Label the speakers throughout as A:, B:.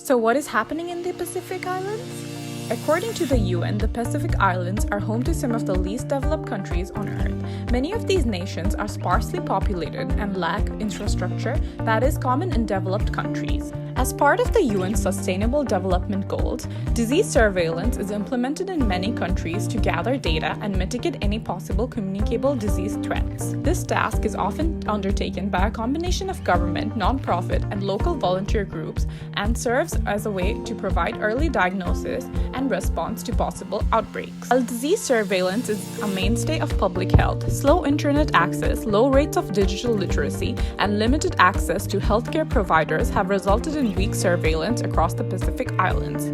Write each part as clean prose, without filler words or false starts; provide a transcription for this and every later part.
A: So what is happening in the Pacific Islands? According to the UN, the Pacific Islands are home to some of the least developed countries on Earth. Many of these nations are sparsely populated and lack infrastructure that is common in developed countries. As part of the UN's Sustainable Development Goals, disease surveillance is implemented in many countries to gather data and mitigate any possible communicable disease threats. This task is often undertaken by a combination of government, nonprofit, and local volunteer groups and serves as a way to provide early diagnosis and response to possible outbreaks. While disease surveillance is a mainstay of public health, slow internet access, low rates of digital literacy, and limited access to healthcare providers have resulted in weak surveillance across the Pacific Islands.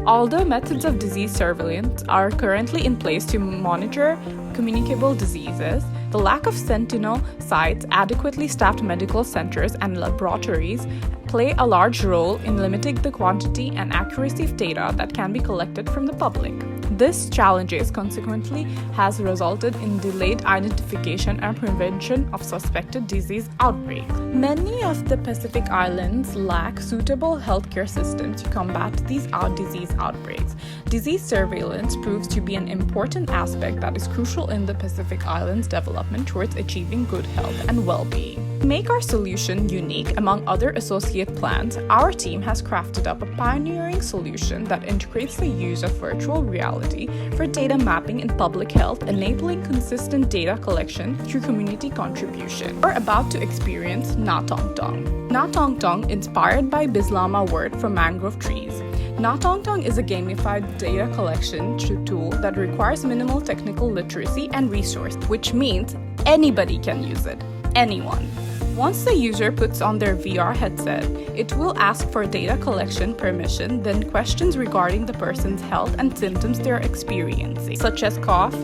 A: Although methods of disease surveillance are currently in place to monitor communicable diseases, the lack of sentinel sites, adequately staffed medical centers, and laboratories play a large role in limiting the quantity and accuracy of data that can be collected from the public. This challenges consequently has resulted in delayed identification and prevention of suspected disease outbreaks. Many of the Pacific Islands lack suitable healthcare systems to combat these disease outbreaks. Disease surveillance proves to be an important aspect that is crucial in the Pacific Islands' development towards achieving good health and well-being. To make our solution unique among other associate plans, our team has crafted up a pioneering solution that integrates the use of virtual reality for data mapping in public health, enabling consistent data collection through community contribution. We're about to experience Na Tong Tong. Na Tong Tong, inspired by Bislama word for mangrove trees. Na Tong Tong is a gamified data collection tool that requires minimal technical literacy and resource, which means anybody can use it. Anyone. Once the user puts on their VR headset, it will ask for data collection permission, then questions regarding the person's health and symptoms they're experiencing, such as cough,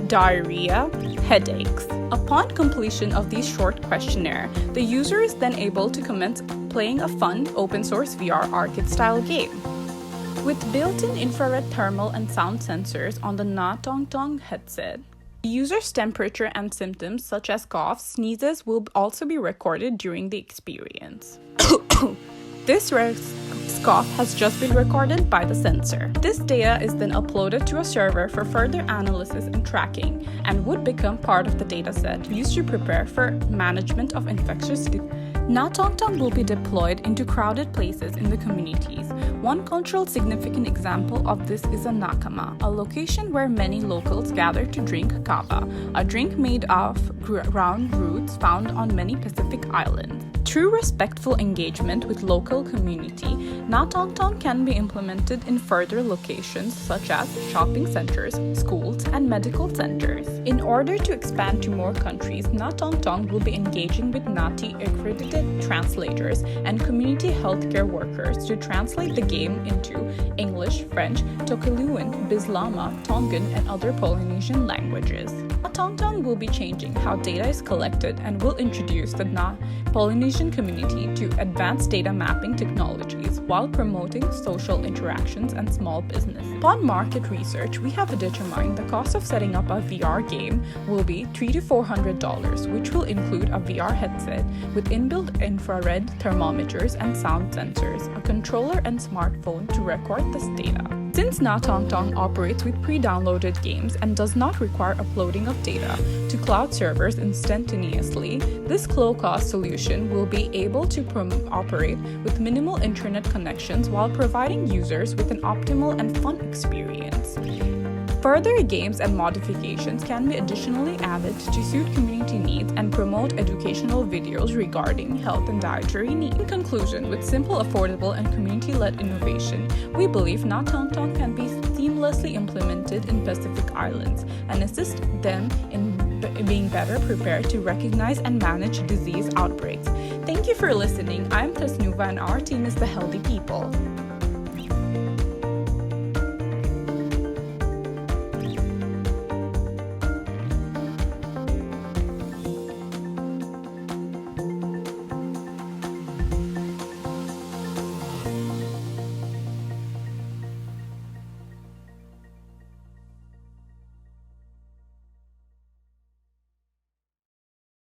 A: diarrhea, headaches. Upon completion of these short questionnaire, the user is then able to commence playing a fun, open-source VR arcade-style game. With built-in infrared thermal and sound sensors on the Na Tong Tong headset, the user's temperature and symptoms such as coughs, sneezes will also be recorded during the experience. This cough has just been recorded by the sensor. This data is then uploaded to a server for further analysis and tracking and would become part of the dataset used to prepare for management of infectious disease. Na Tong Tong will be deployed into crowded places in the communities. One cultural significant example of this is a nakama, a location where many locals gather to drink kava, a drink made of ground roots found on many Pacific islands. Through respectful engagement with local community, Na Tong Tong can be implemented in further locations such as shopping centers, schools, and medical centers. In order to expand to more countries, Na Tong Tong will be engaging with NATI accredited translators and community healthcare workers to translate the game into English, French, Tokeluan, Bislama, Tongan, and other Polynesian languages. Na Tong Tong will be changing how data is collected and will introduce the Polynesian community to advanced data mapping technologies while promoting social interactions and small business. Upon market research, we have determined the cost of setting up a VR game will be $300 to $400, which will include a VR headset with inbuilt infrared thermometers and sound sensors, a controller and smartphone to record this data. Since Na Tong Tong operates with pre-downloaded games and does not require uploading of data to cloud servers instantaneously, this low-cost solution will be able to operate with minimal internet connections while providing users with an optimal and fun experience. Further games and modifications can be additionally added to suit community needs and promote educational videos regarding health and dietary needs. In conclusion, with simple, affordable, and community-led innovation, we believe Na Tong Tong can be seamlessly implemented in Pacific Islands and assist them in being better prepared to recognize and manage disease outbreaks. Thank you for listening. I'm Tasnuva and our team is The Healthy People.